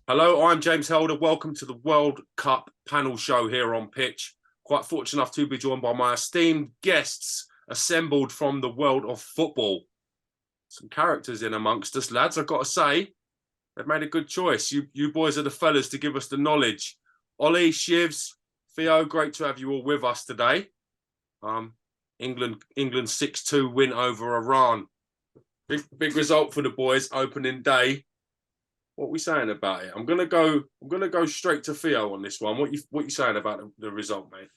Hello, I'm James Helder. Welcome to the World Cup panel show here on Pitch. Quite fortunate enough to be joined by my esteemed guests assembled from the world of football. Some characters in amongst us, lads. I've got to say, they've made a good choice. You boys are the fellas to give us the knowledge. Ollie, Shivz, Theo, great to have you all with us today. England 6-2 win over Iran. Big result for the boys opening day. What are we saying about it? I'm gonna go straight to Theo on this one. What you saying about the result, mate?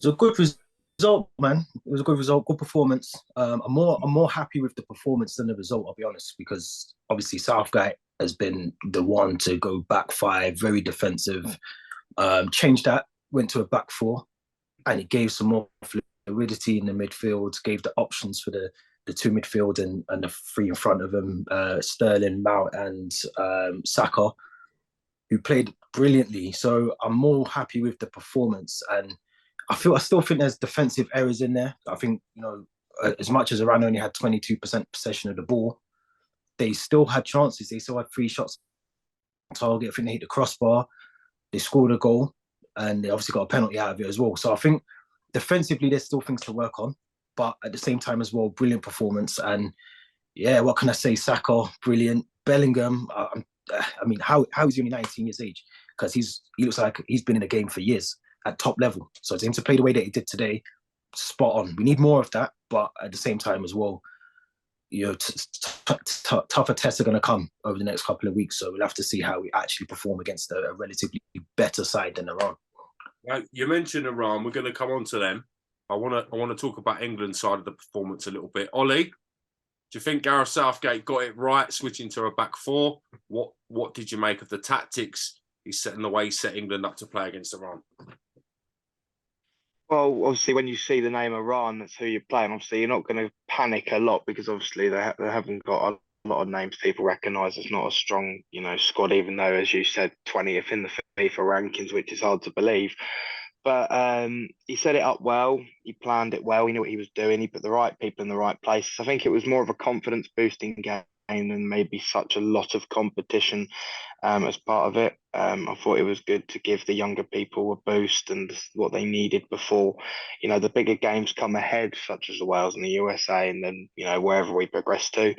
It was a good result, man. It was a good result, good performance. I'm more happy with the performance than the result, I'll be honest, because obviously Southgate has been the one to go back five, very defensive. Changed that, went to a back four, and it gave some more fluidity in the midfield, gave the options for the two midfield and the three in front of them, Sterling, Mount and Saka, who played brilliantly. So I'm more happy with the performance. And I still think there's defensive errors in there. I think, as much as Iran only had 22% possession of the ball, they still had chances. They still had 3 shots on target. I think they hit the crossbar. They scored a goal and they obviously got a penalty out of it as well. So I think defensively, there's still things to work on. But at the same time as well, brilliant performance. And yeah, what can I say? Saka, brilliant. Bellingham, how is he only 19 years age? Because he looks like he's been in the game for years at top level. So to him to play the way that he did today, spot on. We need more of that. But at the same time as well, tougher tests are going to come over the next couple of weeks. So we'll have to see how we actually perform against a relatively better side than Iran. Now, you mentioned Iran. We're going to come on to them. I want to talk about England's side of the performance a little bit. Ollie, do you think Gareth Southgate got it right, switching to a back four? What did you make of the tactics he's setting the way he set England up to play against Iran? Well, obviously, when you see the name Iran, that's who you're playing. Obviously, you're not going to panic a lot because obviously they haven't got a lot of names people recognise. It's not a strong, squad, even though, as you said, 20th in the FIFA rankings, which is hard to believe. But he set it up well. He planned it well. He knew what he was doing. He put the right people in the right places. I think it was more of a confidence-boosting game than maybe such a lot of competition as part of it. I thought it was good to give the younger people a boost and what they needed before, the bigger games come ahead, such as the Wales and the USA, and then, wherever we progress to.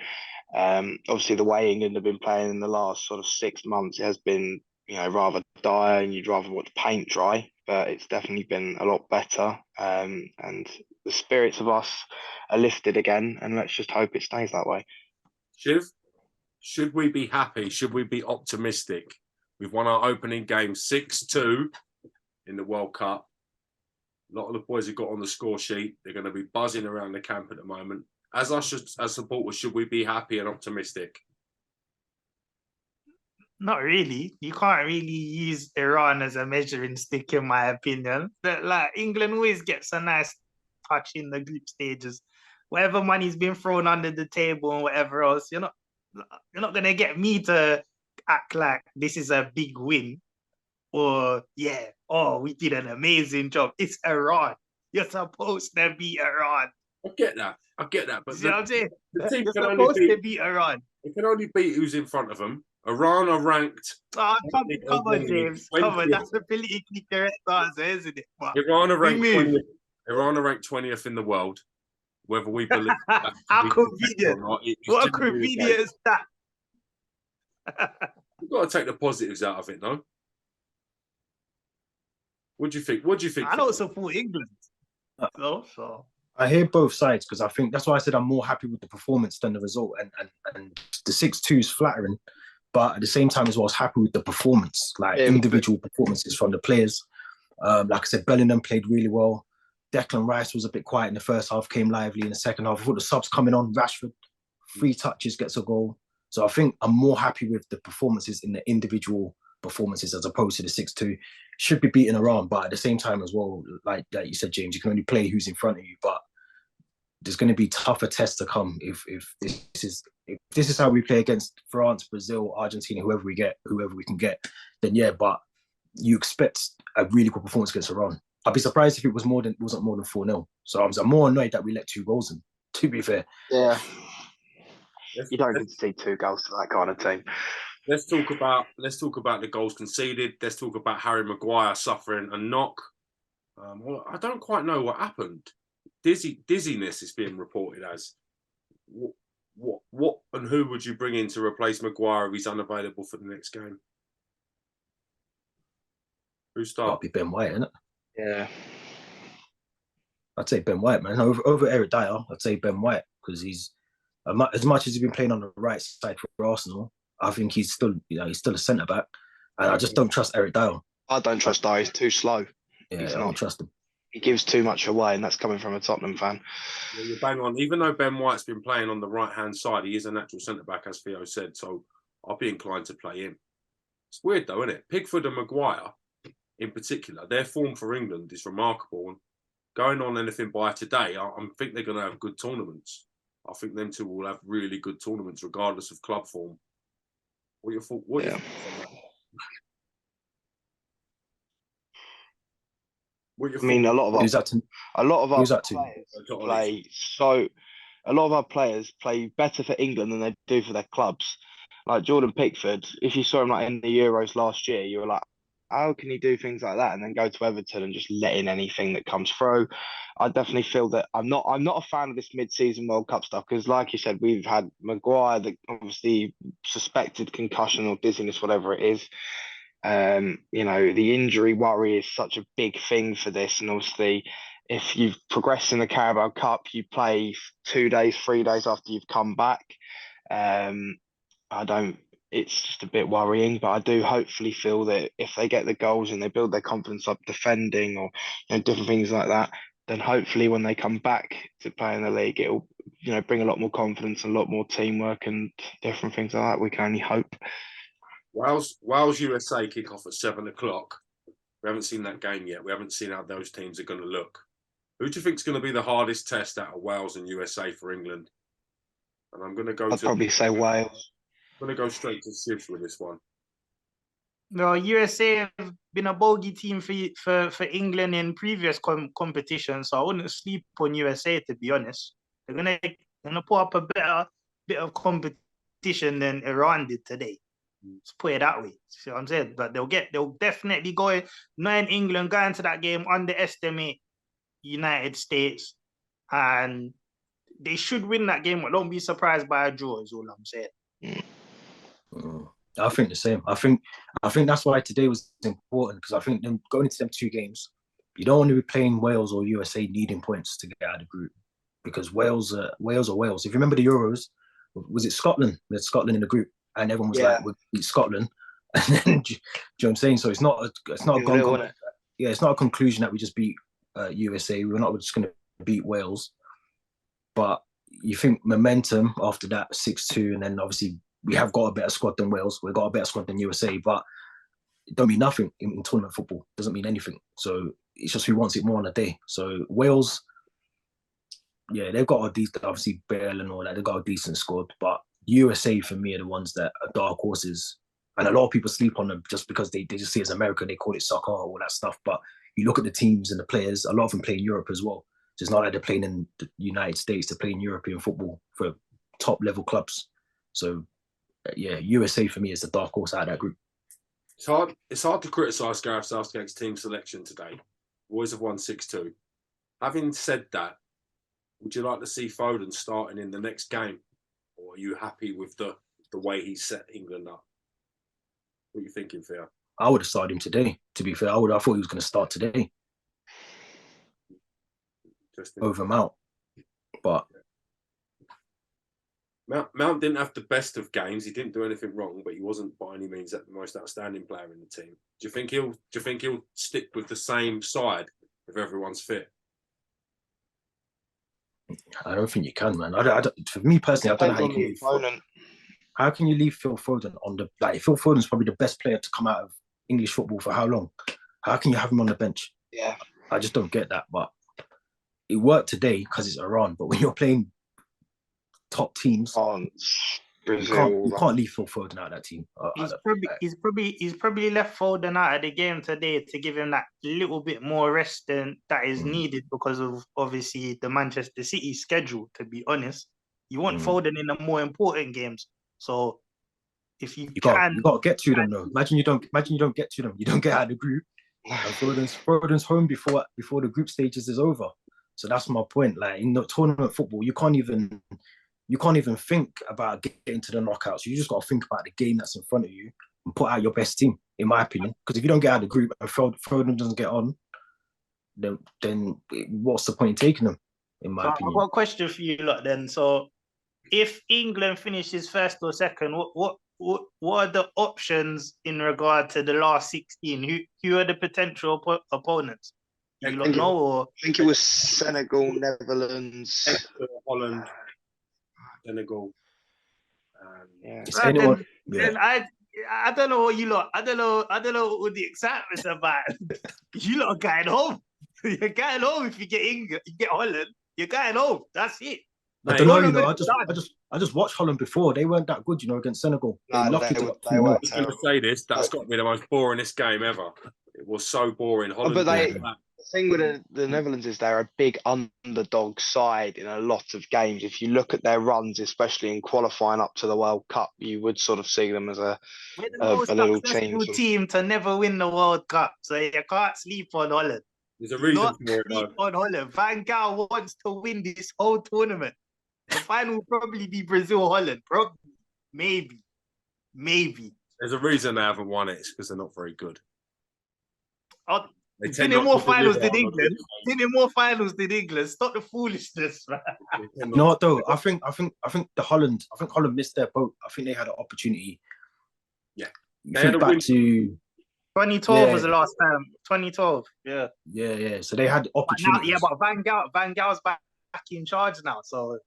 Obviously, the way England have been playing in the last sort of 6 months, it has been, rather dire, and you'd rather watch paint dry. But it's definitely been a lot better, and the spirits of us are lifted again, and let's just hope it stays that way. Shiv, should we be happy? Should we be optimistic? We've won our opening game 6-2 in the World Cup. A lot of the boys who got on the score sheet, they're going to be buzzing around the camp at the moment. As supporters, should we be happy and optimistic? Not really. You can't really use Iran as a measuring stick, in my opinion. But England always gets a nice touch in the group stages. Whatever money's been thrown under the table and whatever else, you're not gonna get me to act like this is a big win. Or we did an amazing job. It's Iran. You're supposed to beat Iran. I get that. But see what I'm saying? The team You're can supposed only to beat Iran. They can only beat who's in front of them. Iran are ranked. Come on, James. 20th. Come on, that's the politically correct answer, isn't it? But Iran are ranked 20th. Iran are ranked 20th in the world. Whether we believe that how convenient. What a convenient stat. You've got to take the positives out of it, no? What do you think? I don't support England. So I hear both sides, because I think that's why I said I'm more happy with the performance than the result. And the 6-2 is flattering. But at the same time as well, I was happy with the performance, individual performances from the players. Like I said, Bellingham played really well. Declan Rice was a bit quiet in the first half, came lively in the second half. I thought the subs coming on, Rashford, 3 touches, gets a goal. So I think I'm more happy with the performances in the individual performances as opposed to the 6-2. Should be beating Iran, but at the same time as well, like you said, James, you can only play who's in front of you. But there's going to be tougher tests to come if this is how we play against France, Brazil, Argentina, whoever we can get, then yeah. But you expect a really good performance against Iran. I'd be surprised if it wasn't more than 4-0. So I'm more annoyed that we let 2 goals in, to be fair. Yeah. You don't get to see 2 goals to that kind of team. let's talk about the goals conceded. Let's talk about Harry Maguire suffering a knock. Well, I don't quite know what happened. Dizziness is being reported as. What and who would you bring in to replace Maguire if he's unavailable for the next game? Who starts? Got to be Ben White, isn't it? Yeah. I'd say Ben White, man. Over Eric Dyer, I'd say Ben White because he's as much as he's been playing on the right side for Arsenal. I think he's still, he's still a centre back, and I just don't trust Eric Dyer. I don't trust Dyer. He's too slow. Yeah, I don't trust him. He gives too much away, and that's coming from a Tottenham fan. Yeah, you're bang on. Even though Ben White's been playing on the right-hand side, he is a natural centre-back, as Theo said, so I'll be inclined to play him. It's weird, though, isn't it? Pickford and Maguire, in particular, their form for England is remarkable. And going on anything by today, I think they're going to have good tournaments. I think them two will have really good tournaments, regardless of club form. What are your thoughts on that? I mean, a lot of our players play better for England than they do for their clubs. Like Jordan Pickford, if you saw him like in the Euros last year, you were like, how can he do things like that and then go to Everton and just let in anything that comes through? I definitely feel that I'm not a fan of this mid-season World Cup stuff because, like you said, we've had Maguire, the obviously suspected concussion or dizziness, whatever it is. The injury worry is such a big thing for this, and obviously if you've progressed in the Carabao Cup, you play 2 days, 3 days after you've come back. It's just a bit worrying, but I do hopefully feel that if they get the goals and they build their confidence up defending or different things like that, then hopefully when they come back to play in the league, it'll bring a lot more confidence and a lot more teamwork and different things like that. We can only hope. Wales USA kick off at 7:00. We haven't seen that game yet. We haven't seen how those teams are going to look. Who do you think is going to be the hardest test out of Wales and USA for England? And I'm going to go. I'd probably say Wales. I'm going to go straight to Shivz with this one. No, USA have been a bogey team for England in previous competitions, so I wouldn't sleep on USA, to be honest. They're gonna put up a bit of competition than Iran did today. Let's put it that way. See what I'm saying? But they'll definitely go, knowing England going to that game, underestimate United States, and they should win that game, but don't be surprised by a draw, is all I'm saying. I think the same. I think that's why today was important, because I think them going into them 2 games, you don't want to be playing Wales or USA needing points to get out of the group, because Wales are Wales. If you remember the Euros, was it Scotland? We had Scotland in the group, and everyone was like, "We beat Scotland," and then do you know what I'm saying? So it's not a conclusion that we just beat USA. We're not just going to beat Wales, but you think momentum after that 6-2, and then obviously we have got a better squad than Wales. We've got a better squad than USA, but it don't mean nothing in tournament football. It doesn't mean anything. So it's just who wants it more on a day. So Wales, yeah, they've got a decent, obviously Bale and all that. They've got a decent squad, but USA for me are the ones that are dark horses. And a lot of people sleep on them just because they just see it as American. They call it soccer, all that stuff. But you look at the teams and the players, a lot of them play in Europe as well. So it's not like they're playing in the United States. They're playing European football for top level clubs. So yeah, USA for me is the dark horse out of that group. It's hard to criticise Gareth Southgate's team selection today. Boys have won 6-2. Having said that, would you like to see Foden starting in the next game, or are you happy with the way he set England up? What are you thinking, Theo? I would have started him today. To be fair, I thought he was going to start today over Mount, but. Mount didn't have the best of games. He didn't do anything wrong, but he wasn't by any means the most outstanding player in the team. Do you think he'll stick with the same side if everyone's fit? I don't think you can, man. For me personally, I don't know how you can leave Foden. How can you leave Phil Foden on the Phil Foden's probably the best player to come out of English football for how long? How can you have him on the bench? Yeah, I just don't get that. But it worked today because it's Iran. But when you're playing top teams, Brazil, you can't leave Phil Foden out of that team. He's probably left Foden out of the game today to give him that little bit more rest than that is needed because of obviously the Manchester City schedule. To be honest, you want Foden in the more important games. So if you You can. got to get to them though. Imagine you don't get to them. You don't get out of the group. And Foden's home before the group stages is over. So that's my point. Like in the tournament football, you can't even think about getting to the knockouts. You just got to think about the game that's in front of you and put out your best team, in my opinion. Because if you don't get out of the group and Foden doesn't get on, then what's the point in taking them? In my opinion. I've got a question for you lot then. So if England finishes first or second, what are the options in regard to the last 16? Who are the potential opponents? Do you lot know? Or I think it was Senegal, Netherlands, Holland, Senegal. yeah. right, then I don't know what you lot. I don't know what the excitement's about. You lot are going home. You're going home if you get England, you get Holland. You're going home. That's it. I don't know. I just watched Holland before. They weren't that good, against Senegal. They Nah, locked it they up. were I was going to say this. That's got to be the most boringest game ever. It was so boring. Holland. But the thing with the Netherlands is they're a big underdog side in a lot of games. If you look at their runs, especially in qualifying up to the World Cup, you would sort of see them as a little team to never win the World Cup. So you can't sleep on Holland. There's a reason for it, though. On Holland. Van Gaal wants to win this whole tournament. The final will probably be Brazil-Holland. Probably. Maybe. There's a reason they haven't won it. It's because they're not very good. They've been in more finals than England. Stop the foolishness, man. You know what though? I think Holland missed their boat. I think they had an opportunity. Yeah. They think back to 2012 was the last time. 2012. Yeah. Yeah. So they had opportunities. But Van Gaal's back in charge now. So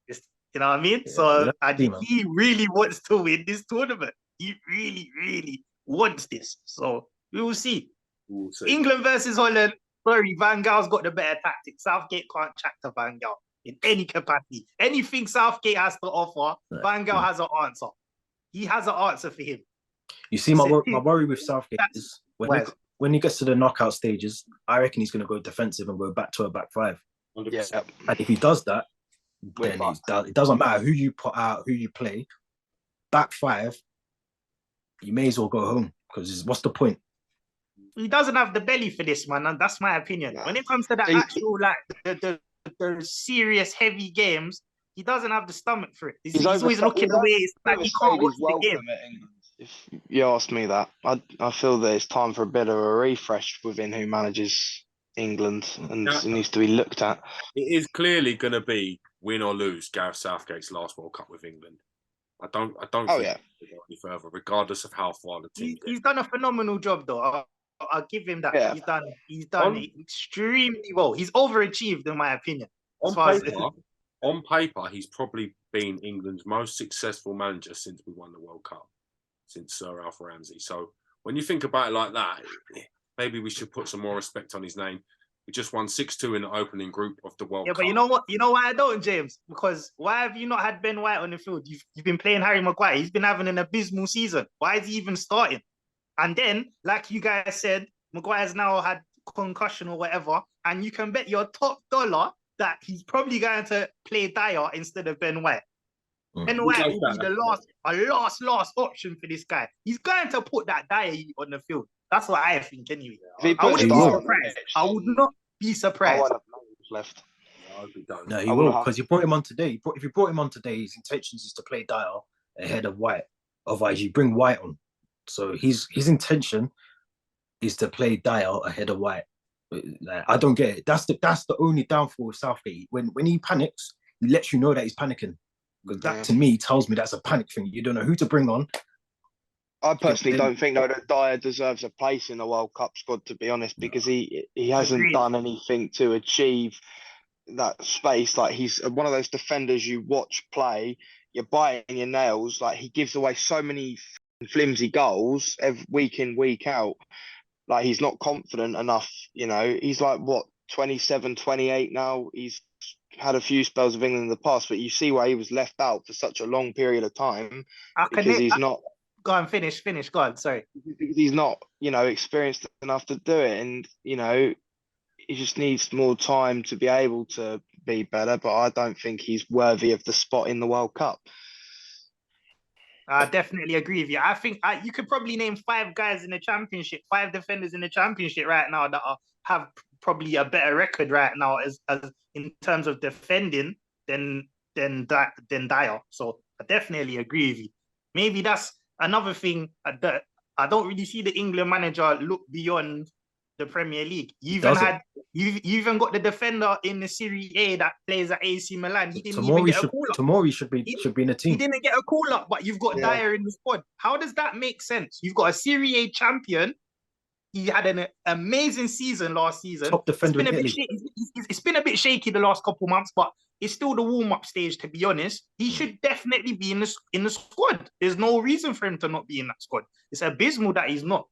it's, you know what I mean? So he really wants to win this tournament. He really, really wants this. So we will see. England versus Holland. Sorry, Van Gaal's got the better tactics. Southgate can't chat to Van Gaal in any capacity. Anything Southgate has to offer, Van Gaal has an answer. He has an answer for him. You see, my worry with Southgate is when he gets to the knockout stages, I reckon he's going to go defensive and go back to a back five. 100%. Yeah. And if he does that, then it doesn't matter who you put out, who you play. Back five, you may as well go home because what's the point? He doesn't have the belly for this, man, and that's my opinion. When it comes to that actual, the serious, heavy games, he doesn't have the stomach for it. He's always looking away. It's like he can't watch the game. If you ask me that, I feel that it's time for a bit of a refresh within who manages England, and it needs to be looked at. It is clearly going to be win or lose Gareth Southgate's last World Cup with England. I don't think he'll go any further, regardless of how far the team. He's done a phenomenal job, though. I'll give him that. Yeah. He's done extremely well. He's overachieved, in my opinion. On paper, he's probably been England's most successful manager since we won the World Cup, since Sir Alf Ramsey. So when you think about it like that, maybe we should put some more respect on his name. We just won 6-2 in the opening group of the World Cup. Yeah, but you know what? You know why I don't, James? Because why have you not had Ben White on the field? You've been playing Harry Maguire. He's been having an abysmal season. Why is he even starting? And then, like you guys said, Maguire's now had concussion or whatever, and you can bet your top dollar that he's probably going to play Dyer instead of Ben White. Ben White will be the last option for this guy. He's going to put that Dyer on the field. That's what I think anyway. I wouldn't be surprised. I would not be surprised. No, he will, because you brought him on today. If you brought him on today, his intentions is to play Dyer ahead of White. Otherwise, you bring White on. So his intention is to play Dyer ahead of White. I don't get it. That's the only downfall with Southgate. When he panics, he lets you know that he's panicking. Because that to me tells me that's a panic thing. You don't know who to bring on. I personally don't think though that Dyer deserves a place in the World Cup squad, to be honest, because he hasn't done anything to achieve that space. Like, he's one of those defenders you watch play, you're biting your nails. Like, he gives away so many flimsy goals week in, week out. Like, he's not confident enough, he's like, 27, 28 now. He's had a few spells of England in the past, but you see why he was left out for such a long period of time, because he's not... Go on, finish. Go on, sorry. Because he's not, experienced enough to do it. And, he just needs more time to be able to be better. But I don't think he's worthy of the spot in the World Cup. I definitely agree with you. I think you could probably name 5 guys in the championship, 5 defenders in the championship right now that have probably a better record right now as in terms of defending than Dyer. So I definitely agree with you. Maybe that's another thing that I don't really see the England manager look beyond the Premier League. You even got the defender in the Serie A that plays at AC Milan. He didn't even get a call up. Tomori should be in the team. He didn't get a call up, but you've got Dyer in the squad. How does that make sense? You've got a Serie A champion. He had an amazing season last season. Top defender in Italy. It's been a bit shaky the last couple months, but it's still the warm-up stage, to be honest. He should definitely be in the squad. There's no reason for him to not be in that squad. It's abysmal that he's not.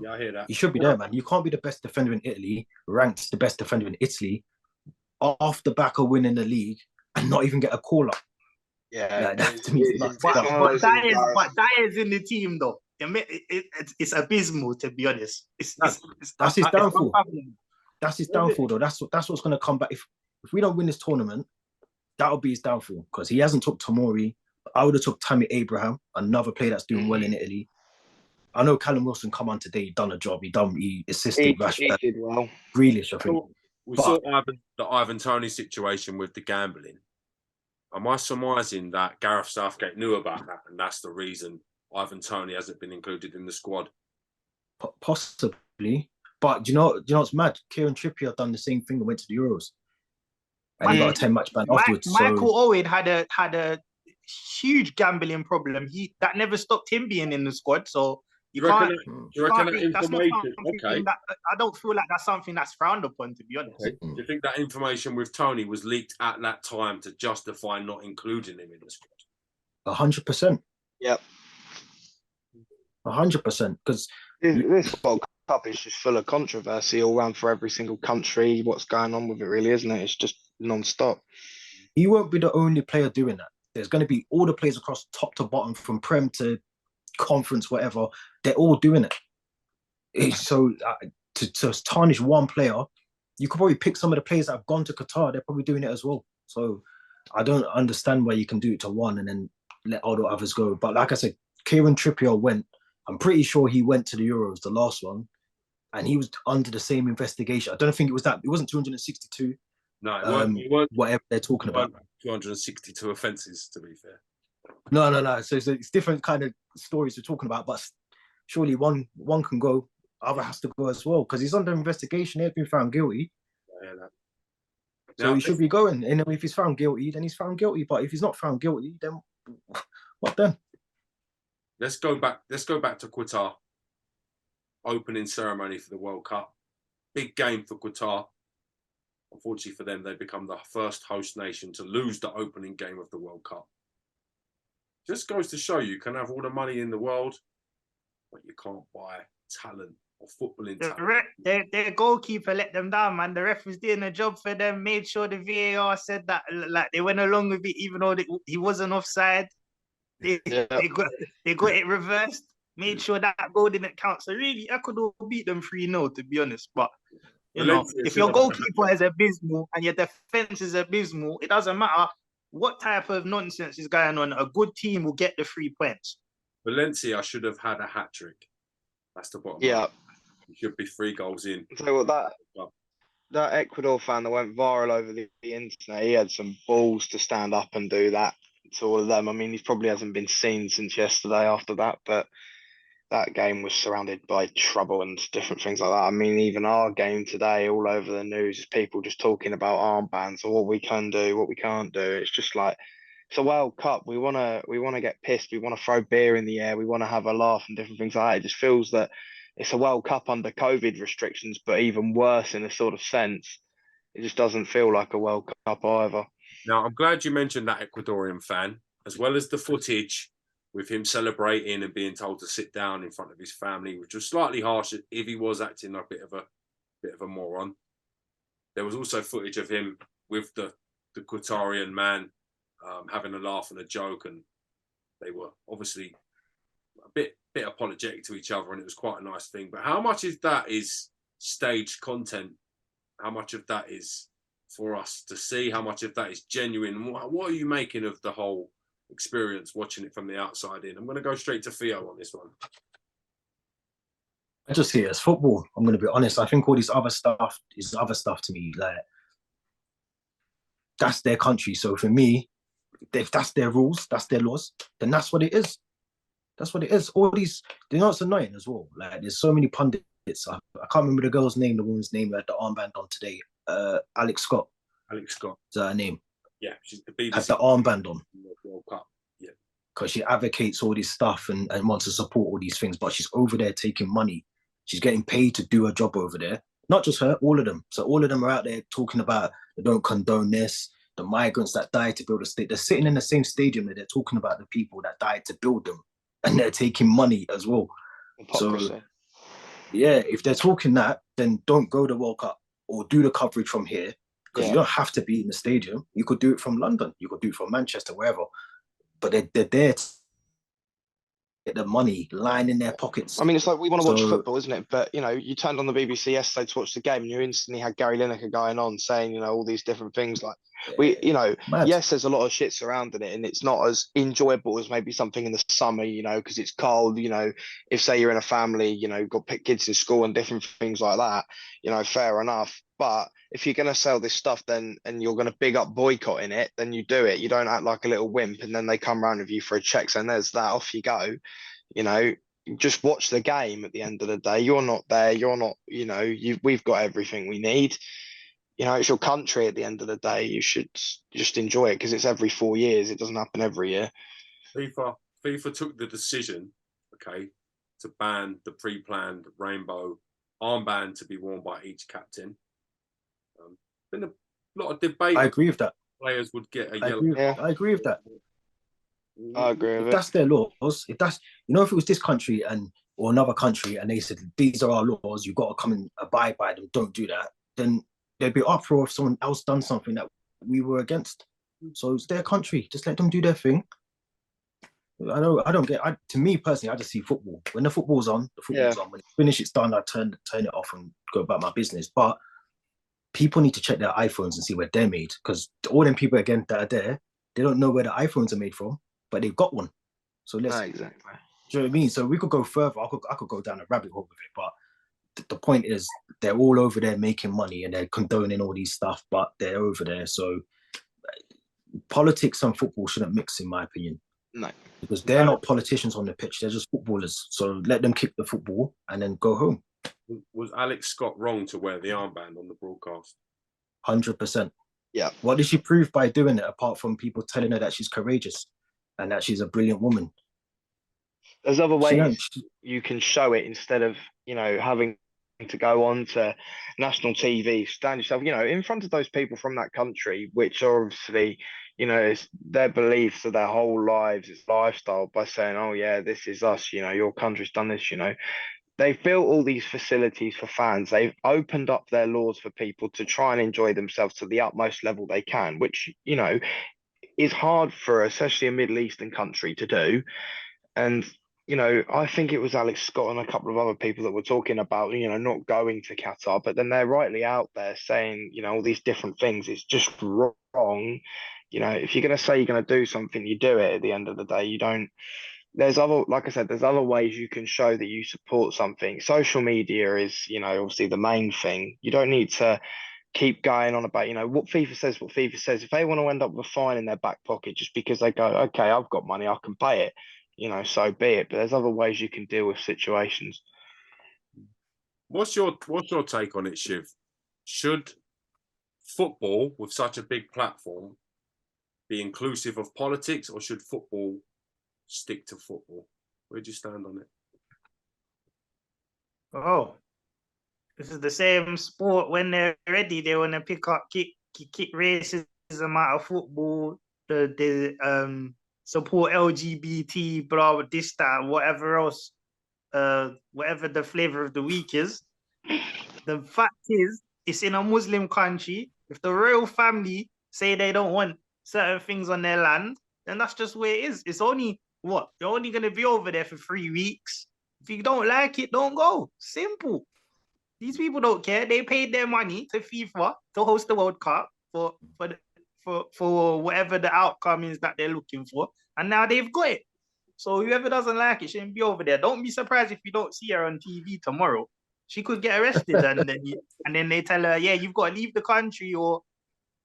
Yeah, I hear that. He should be there, man. You can't be the best defender in Italy, ranked the best defender in Italy, off the back of winning the league, and not even get a call up. Yeah, that to me is nuts. But Dyer's in the team, though. It's abysmal, to be honest. That's his downfall. That's his downfall, though. That's what's going to come back. If we don't win this tournament, that'll be his downfall, because he hasn't took Tomori. I would have took Tammy Abraham, another player that's doing well in Italy. I know Callum Wilson come on today, done a job. He assisted Rashford. He did well. Grealish, I think. We saw the Ivan Toney situation with the gambling. Am I surmising that Gareth Southgate knew about that, and that's the reason Ivan Toney hasn't been included in the squad? Possibly. But do you know what's mad? Kieran Trippier done the same thing and went to the Euros. And he got a 10-match ban afterwards. Michael Owen had a huge gambling problem. That never stopped him being in the squad. So you reckon that information? Okay. I don't feel like that's something that's frowned upon, to be honest. Okay. Do you think that information with Tony was leaked at that time to justify not including him in the squad? 100%. Yep. 100%. Because this World Cup is just full of controversy all around for every single country. What's going on with it, really, isn't it? It's just non-stop. He won't be the only player doing that. There's going to be all the players across top to bottom, from Prem to Conference, whatever. They're all doing it. So to tarnish one player, you could probably pick some of the players that have gone to Qatar. They're probably doing it as well. So I don't understand why you can do it to one and then let all the others go. But like I said, Kieran Trippier went. I'm pretty sure he went to the Euros, the last one, and he was under the same investigation. I don't think it was that. It wasn't 262. No, it weren't whatever they're talking about. 262 offences, to be fair. No. So it's different kind of stories we're talking about, but surely one can go, other has to go as well, because he's under investigation. He's been found guilty. I hear that. So he should be going. And if he's found guilty, then he's found guilty. But if he's not found guilty, then what then? Let's go back to Qatar. Opening ceremony for the World Cup. Big game for Qatar. Unfortunately for them, they become the first host nation to lose the opening game of the World Cup. Just goes to show you can have all the money in the world, but you can't buy talent or footballing talent. Their goalkeeper let them down, man. The ref was doing a job for them, made sure the VAR said that, like, they went along with it, even though he wasn't offside. They got it reversed, made sure that goal didn't count. So really, Ecuador beat them 3-0, to be honest. But if your goalkeeper is abysmal and your defense is abysmal, it doesn't matter what type of nonsense is going on. A good team will get the 3 points. Valencia should have had a hat trick. That's the bottom. Yeah, it should be 3 goals in. So that Ecuador fan that went viral over the internet, he had some balls to stand up and do that to all of them. I mean, he probably hasn't been seen since yesterday after that, but that game was surrounded by trouble and different things like that. I mean, even our game today, all over the news, is people just talking about armbands or what we can do, what we can't do. It's just like, it's a World Cup. We want to get pissed. We want to throw beer in the air. We want to have a laugh and different things like that. It just feels that it's a World Cup under COVID restrictions, but even worse in a sort of sense. It just doesn't feel like a World Cup either. Now, I'm glad you mentioned that Ecuadorian fan, as well as the footage with him celebrating and being told to sit down in front of his family, which was slightly harsh if he was acting like a bit of a moron. There was also footage of him with the Qatarian man having a laugh and a joke, and they were obviously a bit apologetic to each other, and it was quite a nice thing. But how much of that is staged content? How much of that is for us to see? How much of that is genuine? What are you making of the whole experience watching it from the outside in. I'm going to go straight to Theo on this one. I just see it as football. I'm going to be honest. I think all this other stuff is other stuff to me. Like, that's their country. So for me, if that's their rules, that's their laws, then that's what it is. That's what it is. All these, you know, it's annoying as well. Like, there's so many pundits. I can't remember the girl's name, the woman's name, who had the armband on today. Alex Scott. Alex Scott. Is that her name? Yeah, she's the BBC. Had the armband on. World Cup. Yeah. Because she advocates all this stuff and wants to support all these things, but she's over there taking money. She's getting paid to do her job over there. Not just her, all of them. So all of them are out there talking about they don't condone this, the migrants that died to build a state. They're sitting in the same stadium that they're talking about the people that died to build them, and they're taking money as well. Hypocrisy. So, yeah, if they're talking that, then don't go to World Cup or do the coverage from here, because you don't have to be in the stadium. You could do it from London. You could do it from Manchester, wherever. But they're there to get the money lying in their pockets. I mean, it's like we want to watch football, isn't it? But, you know, you turned on the BBC yesterday to watch the game and you instantly had Gary Lineker going on saying, you know, all these different things like, you know, yes, there's a lot of shit surrounding it and it's not as enjoyable as maybe something in the summer, you know, because it's cold, you know, if say you're in a family, you know, you've got kids in school and different things like that, you know, fair enough. But if you're going to sell this stuff then and you're going to big up boycotting it, then you do it. You don't act like a little wimp and then they come around with you for a check saying there's that, off you go. You know, just watch the game at the end of the day. You're not there. You're not, you know, we've got everything we need. You know, it's your country at the end of the day. You should just enjoy it because it's every 4 years. It doesn't happen every year. FIFA took the decision, okay, to ban the pre-planned rainbow armband to be worn by each captain. Been a lot of debate. I agree with that. Players would get a yellow. I agree with that. I agree with if that's their laws, if that's, you know, if it was this country or another country and they said these are our laws, you've got to come and abide by them, don't do that, then there'd be uproar if someone else done something that we were against. So it's their country, just let them do their thing. To me personally, I just see football. When the football's on, the football's on. When it's finished, it's done, I turn it off and go about my business. But people need to check their iPhones and see where they're made, because all them people again that are there, they don't know where the iPhones are made from, but they've got one. So let's. Exactly. Do you know what I mean? So we could go further. I could go down a rabbit hole with it, but the point is they're all over there making money and they're condoning all these stuff, but they're over there. So politics and football shouldn't mix, in my opinion. No, because they're not politicians on the pitch; they're just footballers. So let them kick the football and then go home. Was Alex Scott wrong to wear the armband on the broadcast? 100%. Yeah. What did she prove by doing it, apart from people telling her that she's courageous and that she's a brilliant woman? There's other ways you can show it instead of, you know, having to go on to national TV, stand yourself, you know, in front of those people from that country, which are obviously, you know, it's their beliefs of their whole lives, it's lifestyle, by saying, oh yeah, this is us, you know, your country's done this, you know. They've built all these facilities for fans. They've opened up their laws for people to try and enjoy themselves to the utmost level they can, which, you know, is hard for especially a Middle Eastern country to do. And, you know, I think it was Alex Scott and a couple of other people that were talking about, you know, not going to Qatar, but then they're rightly out there saying, you know, all these different things. It's just wrong. You know, if you're going to say you're going to do something, you do it at the end of the day. You don't. There's other, like I said, there's other ways you can show that you support something. Social media is, you know, obviously the main thing. You don't need to keep going on about, you know, what FIFA says. If they want to end up with a fine in their back pocket just because they go, okay, I've got money, I can pay it, you know, so be it. But there's other ways you can deal with situations. What's your take on it, Shiv? Should football, with such a big platform, be inclusive of politics, or should football stick to football? Where do you stand on it? Oh, this is the same sport. When they're ready, they want to kick racism out of football. The support LGBT, blah, this, that, whatever else, whatever the flavor of the week is. The fact is, it's in a Muslim country. If the royal family say they don't want certain things on their land, then that's just where it is. It's only what? You're only going to be over there for 3 weeks. If you don't like it, don't go. Simple. These people don't care. They paid their money to FIFA to host the World Cup for whatever the outcome is that they're looking for. And now they've got it. So whoever doesn't like it shouldn't be over there. Don't be surprised if you don't see her on TV tomorrow. She could get arrested, and then they tell her, yeah, you've got to leave the country or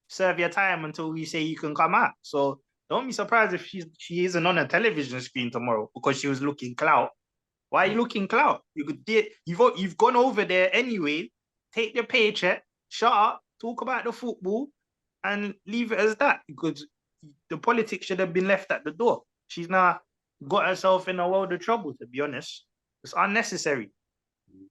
serve your time until we say you can come out. So don't be surprised if she isn't on a television screen tomorrow because she was looking clout. Why are you looking clout? You've gone over there anyway. Take your paycheck, shut up, talk about the football, and leave it as that. Because the politics should have been left at the door. She's now got herself in a world of trouble. To be honest, it's unnecessary.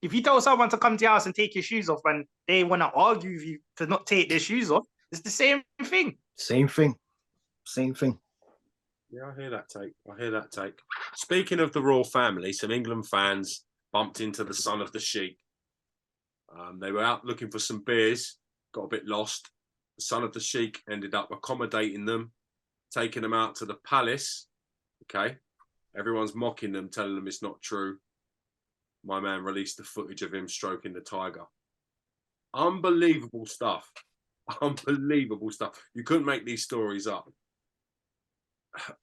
If you tell someone to come to your house and take your shoes off, and they want to argue with you to not take their shoes off, it's the same thing. Same thing. Yeah, I hear that take. Speaking of the royal family, some England fans bumped into the son of the Sheikh. They were out looking for some beers, got a bit lost. The son of the Sheikh ended up accommodating them, taking them out to the palace. Okay. Everyone's mocking them, telling them it's not true. My man released the footage of him stroking the tiger. Unbelievable stuff. Unbelievable stuff. You couldn't make these stories up.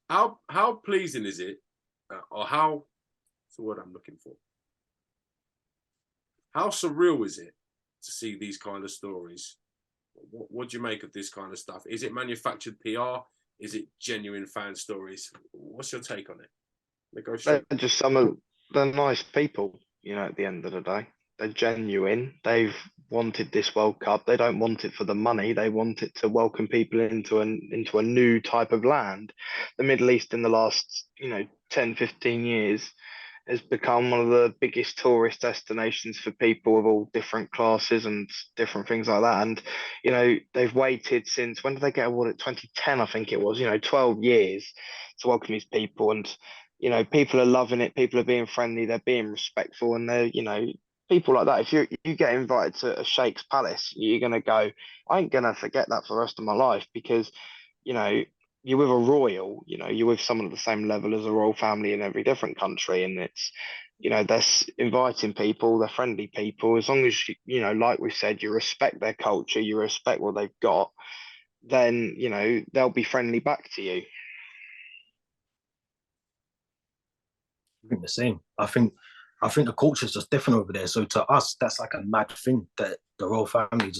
How pleasing is it, or what's the word I'm looking for? How surreal is it to see these kind of stories? What do you make of this kind of stuff? Is it manufactured PR? Is it genuine fan stories? What's your take on it? They're just some of the nice people, at the end of the day. They're genuine. They've wanted this World Cup. They don't want it for the money. They want it to welcome people into a new type of land. The Middle East in the last, 10, 15 years has become one of the biggest tourist destinations for people of all different classes and different things like that. And, they've waited since, when did they get awarded? 2010, I think it was, 12 years to welcome these people. And, people are loving it. People are being friendly. They're being respectful. And they're, people like that. If you get invited to a Sheikh's palace, you're going to go, I ain't going to forget that for the rest of my life because, you're with a royal, you're with someone at the same level as a royal family in every different country. And it's, they're inviting people, they're friendly people. As long as, like we said, you respect their culture, you respect what they've got, then, they'll be friendly back to you. I think the same. I think the culture is just different over there. So to us, that's like a mad thing that the royal family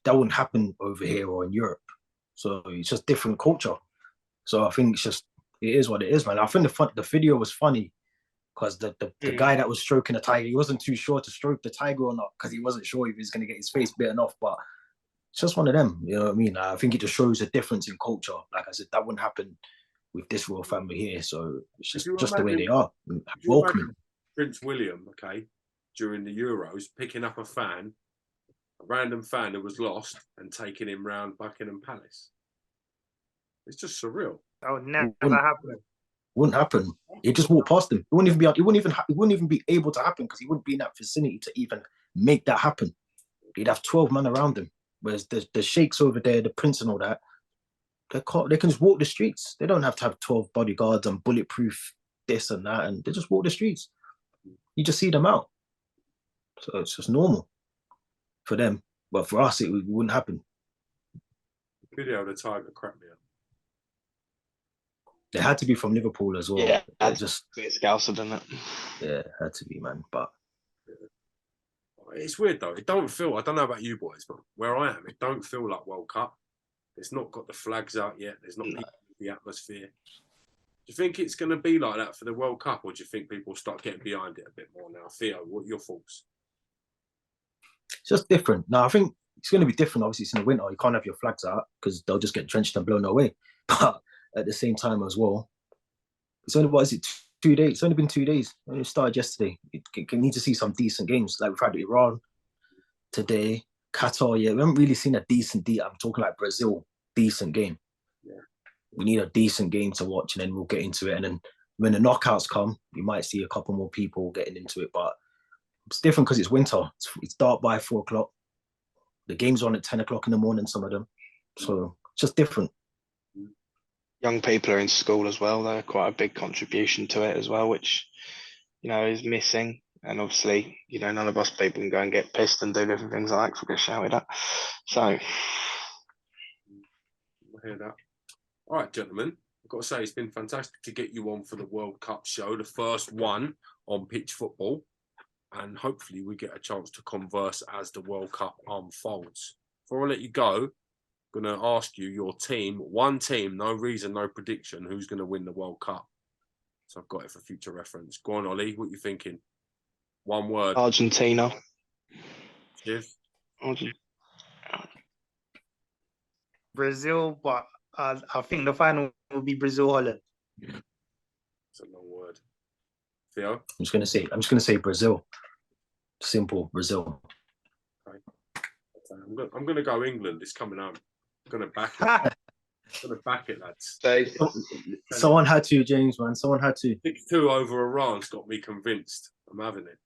that wouldn't happen over here or in Europe. So it's just different culture. So I think it is what it is, man. I think the video was funny because the guy that was stroking the tiger, he wasn't too sure to stroke the tiger or not because he wasn't sure if he was going to get his face bitten off. But it's just one of them, you know what I mean? I think it just shows a difference in culture. Like I said, that wouldn't happen with this royal family here. So it's just the way they are. Welcoming. Prince William, during the Euros, picking up a random fan who was lost and taking him round Buckingham Palace. It's just surreal. That would never happen. Wouldn't happen. He just walked past him. It wouldn't even be able to happen because he wouldn't be in that vicinity to even make that happen. He'd have 12 men around him. Whereas the sheikhs over there, the prince and all that, they can just walk the streets. They don't have to have 12 bodyguards and bulletproof this and that, and they just walk the streets. You just see them out. So it's just normal for them. But for us, it wouldn't happen. The video of the tiger cracked me up. They had to be from Liverpool as well. Yeah, just it's Scouser, didn't it? Yeah, had to be, man. But it's weird though. It don't feel. I don't know about you boys, but where I am, it don't feel like World Cup. It's not got the flags out yet. There's not people in the atmosphere. Do you think it's going to be like that for the World Cup, or do you think people start getting behind it a bit more now? Theo, what are your thoughts? It's just different. No, I think it's going to be different. Obviously, it's in the winter. You can't have your flags out because they'll just get drenched and blown away. But at the same time as well, it's only, 2 days? It's only been 2 days. It started yesterday. You need to see some decent games. Like we've had Iran today, Qatar. Yeah, we haven't really seen a decent. I'm talking like Brazil, decent game. Yeah. We need a decent game to watch, and then we'll get into it. And then when the knockouts come, you might see a couple more people getting into it. But it's different because it's winter. It's dark by 4 o'clock. The games are on at 10 o'clock in the morning, some of them. So it's just different. Young people are in school as well. They're quite a big contribution to it as well, which, is missing. And obviously, none of us people can go and get pissed and do different things like that because we get shouted at. So. I hear that. All right, gentlemen. I've got to say, it's been fantastic to get you on for the World Cup show, the first one on pitch football. And hopefully we get a chance to converse as the World Cup unfolds. Before I let you go, I'm going to ask you your team, one team, no reason, no prediction, who's going to win the World Cup. So I've got it for future reference. Go on, Ollie, what are you thinking? One word. Argentina. Shiv? Brazil, but I think the final will be Brazil-Holland. It's a long word. Theo? I'm just gonna say Brazil. Simple, Brazil. Okay. I'm going to go England. It's coming home. I'm going to back it. I'm going to back it, lads. Someone had to, James, man. Someone had to. 6-2 over Iran's got me convinced. I'm having it.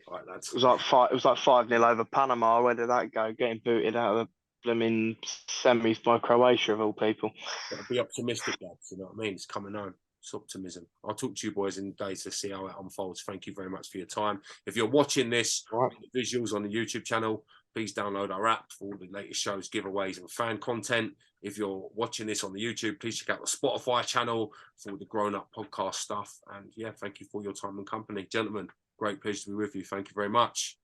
All right, lads. It was like 5-0 over Panama. Where did that go? Getting booted out of the blooming semis by Croatia of all people. Got to be optimistic, lads. You know what I mean? It's coming home. It's optimism. I'll talk to you boys in days to see how it unfolds. Thank you very much for your time. If you're watching this, the visuals on the YouTube channel, please download our app for all the latest shows, giveaways, and fan content. If you're watching this on the YouTube, please check out the Spotify channel for all the grown-up podcast stuff. And yeah, thank you for your time and company. Gentlemen, great pleasure to be with you. Thank you very much.